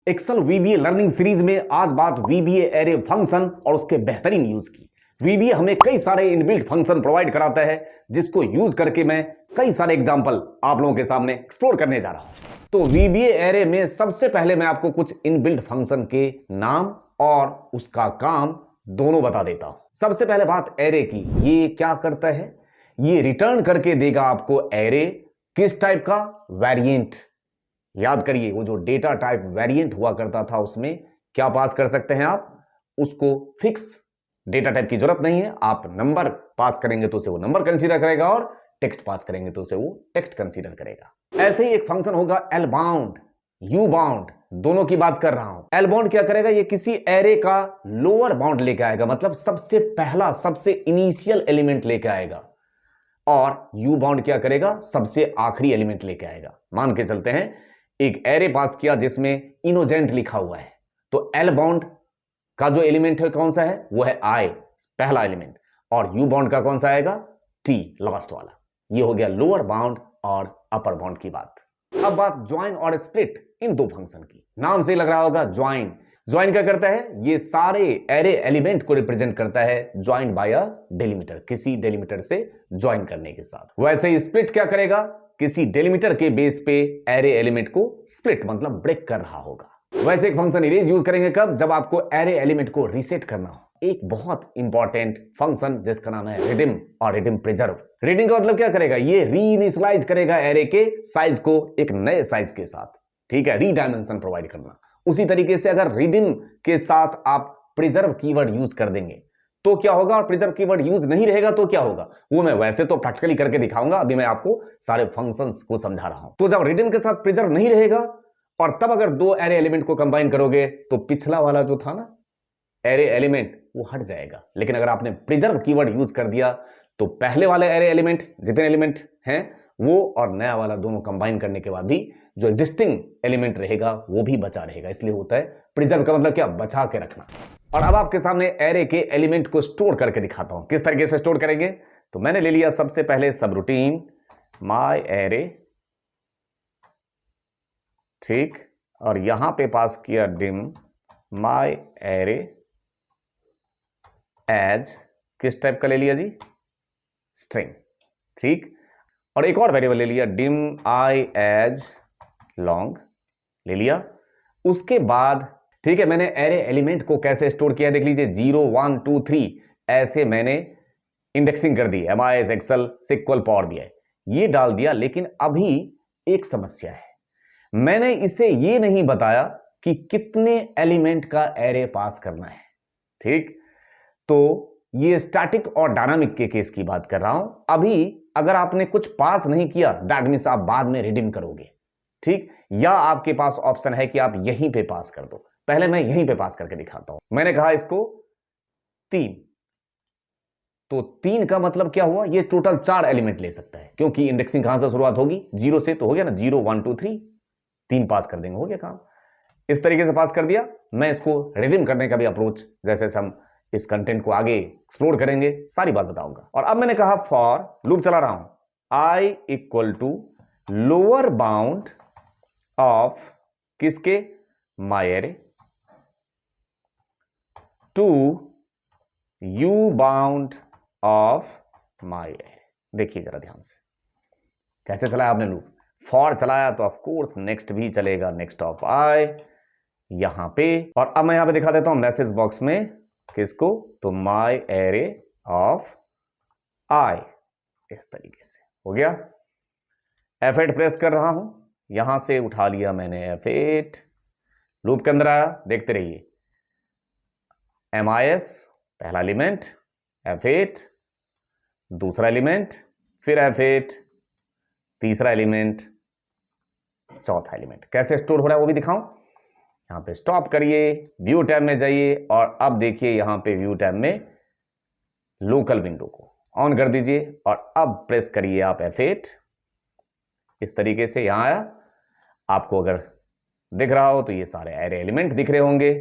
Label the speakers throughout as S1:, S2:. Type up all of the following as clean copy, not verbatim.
S1: Excel VBA learning series में आज बात वीबीए एरे फंक्शन और उसके बेहतरीन यूज की। वीबीए हमें कई सारे इनबिल्ट फंक्शन प्रोवाइड कराता है जिसको यूज करके मैं कई सारे एग्जांपल आप लोगों के सामने एक्सप्लोर करने जा रहा हूं। तो वीबीए एरे में सबसे पहले मैं आपको कुछ इनबिल्ट फंक्शन के नाम और उसका काम दोनों बता देता हूं। सबसे पहले बात एरे की, ये क्या करता है? ये रिटर्न करके देगा आपको एरे किस टाइप का? वेरिएंट। याद करिए, वो जो डेटा टाइप वेरिएंट हुआ करता था उसमें क्या पास कर सकते हैं आप? उसको फिक्स डेटा टाइप की जरूरत नहीं है, आप नंबर पास करेंगे तो उसे वो नंबर कंसीडर करेगा और टेक्स्ट पास करेंगे तो उसे वो टेक्स्ट कंसीडर करेगा। ऐसे ही एक फंक्शन होगा एल बाउंड, यू बाउंड, दोनों की बात कर रहा हूं। एल बाउंड क्या करेगा? ये किसी एरे का लोअर बाउंड लेके आएगा, मतलब सबसे पहला सबसे इनिशियल एलिमेंट लेके आएगा। और यू बाउंड क्या करेगा? सबसे आखिरी एलिमेंट लेके आएगा। मान के चलते हैं एक एरे पास किया जिसमें इनोजेंट लिखा हुआ है, तो एल बाउंड का जो एलिमेंट है कौन सा है? वो है आई, पहला एलिमेंट। और यू बाउंड का कौन सा आएगा? टी, लास्ट वाला। ये हो गया लोअर बाउंड और अपर बाउंड की बात। अब बात ज्वाइन और स्प्लिट, इन दो फंक्शन की। नाम से लग रहा होगा ज्वाइन। ज्वाइन क्या करता है? ये सारे एरे एलिमेंट को रिप्रेजेंट करता है ज्वाइन बाय अ डेलिमीटर, किसी डेलिमीटर से ज्वाइन करने के साथ। वैसे ही स्प्लिट क्या करेगा? किसी डेलिमीटर के बेस पे एरे एलिमेंट को स्प्लिट मतलब ब्रेक कर रहा होगा। वैसे एक फंक्शन इरेज यूज करेंगे कब? जब आपको एरे एलिमेंट को रीसेट करना हो। एक बहुत इंपॉर्टेंट फंक्शन जिसका नाम है रिडीम और रिडीम प्रिजर्व। रिडीम का मतलब क्या करेगा? ये रीइनिशियलाइज करेगा एरे के साइज को एक नए साइज के साथ, ठीक है, रीडायमेंशन प्रोवाइड करना। उसी तरीके से अगर रिडीम के साथ आप प्रिजर्व कीवर्ड यूज कर देंगे तो क्या होगा, और प्रिजर्व कीवर्ड यूज नहीं रहेगा तो क्या होगा, वो मैं वैसे तो प्रैक्टिकली करके दिखाऊंगा। अभी मैं आपको सारे फंक्शंस को समझा रहा हूं। तो जब रिडीम के साथ प्रिजर्व नहीं रहेगा और तब अगर दो एरे एलिमेंट को कंबाइन करोगे तो पिछला वाला जो था ना एरे एलिमेंट, वो हट जाएगा। लेकिन अगर आपने प्रिजर्व कीवर्ड यूज कर दिया तो पहले वाले एरे एलिमेंट जितने एलिमेंट हैं वो और नया वाला दोनों कंबाइन करने के बाद भी जो एग्जिस्टिंग एलिमेंट रहेगा वो भी बचा रहेगा। इसलिए होता है प्रिजर्व का मतलब क्या? बचा के रखना। और अब आपके सामने एरे के एलिमेंट को स्टोर करके दिखाता हूं किस तरीके से स्टोर करेंगे। तो मैंने ले लिया सबसे पहले सब रूटीन माई एरे, ठीक, और यहां पे पास किया डिम माई एरे एज, किस टाइप का ले लिया जी? स्ट्रिंग, ठीक। और एक और वेरिएबल ले लिया डिम आई एज लॉन्ग, ले लिया। उसके बाद ठीक है, मैंने एरे एलिमेंट को कैसे स्टोर किया देख लीजिए। 0 1 2 3 ऐसे मैंने इंडेक्सिंग कर दी, MIS, excel, SQL, power BI, ये डाल दिया। लेकिन अभी एक समस्या है, मैंने इसे ये नहीं बताया कि कितने एलिमेंट का एरे पास करना है, ठीक। तो ये स्टैटिक और डायनामिक के केस की बात कर रहा हूं। अभी अगर आपने कुछ पास नहीं किया दैट मींस आप बाद में रिडीम करोगे, ठीक, या आपके पास ऑप्शन है कि आप यहीं पे पास कर दो। पहले मैं यहीं पे पास करके दिखाता हूं। मैंने कहा इसको 3, तो 3 का मतलब क्या हुआ? ये टोटल 4 एलिमेंट ले सकता है, क्योंकि इंडेक्सिंग कहां से शुरुआत होगी? 0 से, तो हो गया ना 0 1 2 3, 3 पास कर देंगे, हो गया काम। इस तरीके से पास कर दिया। मैं इसको रिडीम करने का भी अप्रोच, जैसे हम इस कंटेंट को आगे एक्सप्लोर करेंगे, सारी बात बताऊंगा। और अब मैंने कहा फॉर लूप चला रहा हूं, I equal to lower bound of किसके? My array to U bound of my array. देखिए जरा ध्यान से कैसे चलाया आपने लूप। फॉर चलाया तो ऑफ कोर्स नेक्स्ट भी चलेगा, नेक्स्ट ऑफ आई यहां पे। और अब मैं यहां पे दिखा देता हूं मैसेज बॉक्स में किसको? तो माई एरे ऑफ आई, इस तरीके से हो गया। F8 प्रेस कर रहा हूं, यहां से उठा लिया मैंने F8, लूप के अंदर आया, देखते रहिए। MIS पहला एलिमेंट, F8 दूसरा एलिमेंट, फिर F8 तीसरा एलिमेंट, चौथा एलिमेंट। कैसे स्टोर हो रहा है वो भी दिखाऊं। यहां पे स्टॉप करिए, व्यू टैब में जाइए और अब देखिए यहां पे व्यू टैब में लोकल विंडो को ऑन कर दीजिए और अब प्रेस करिए आप F8, इस तरीके से यहां आया। आपको अगर दिख रहा हो तो ये सारे एरे एलिमेंट दिख रहे होंगे।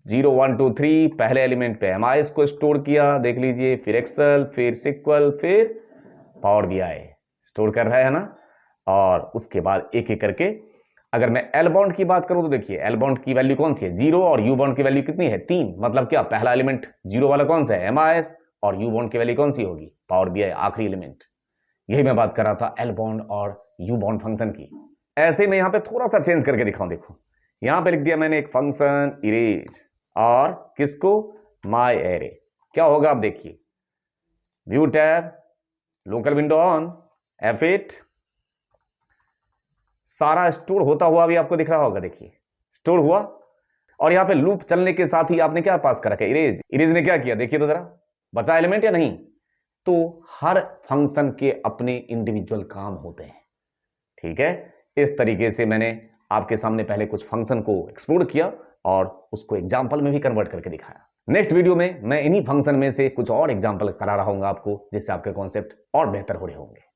S1: 0 1 2 3 पहले एलिमेंट पे एमआईएस को स्टोर किया, देख लीजिए, फिर एक्सेल, फिर सिक्वल, फिर पावर बीआई स्टोर कर रहा है ना। और उसके बाद एक एक करके अगर मैं एल बॉन्ड की बात करूं तो देखिए एल बॉन्ड की वैल्यू कौन सी है 0 और यू बॉन्ड की वैल्यू कितनी है 3। मतलब क्या पहला एलिमेंट 0 वाला कौन सा है MIS और यू बॉन्ड की वैल्यू कौन सी होगी पावर BI आखिरी एलिमेंट। यही मैं बात कर रहा था एल बॉन्ड और यू बॉन्ड फंक्शन की। ऐसे में यहां पे थोड़ा सा चेंज करके दिखाऊं। देखो यहां पे लिख दिया मैंने एक फंक्शन इरेज और किसको माई एरे। क्या होगा आप देखिए view tab local window on F8 सारा स्टोर होता हुआ भी आपको दिख रहा होगा। देखिए स्टोर हुआ और यहां पे लूप चलने के साथ ही आपने क्या पास कर रखा है इरेज। इरेज ने क्या किया देखिए तो जरा बचा एलिमेंट या नहीं। तो हर फंक्शन के अपने इंडिविजुअल काम होते हैं। ठीक है इस तरीके से मैंने आपके सामने पहले कुछ फंक्शन को एक्सप्लोर किया और उसको एग्जाम्पल में भी कन्वर्ट करके दिखाया। नेक्स्ट वीडियो में मैं इन्हीं फंक्शन में से कुछ और एग्जाम्पल करा रहा हूं आपको जिससे आपके कॉन्सेप्ट और बेहतर हो रहे होंगे।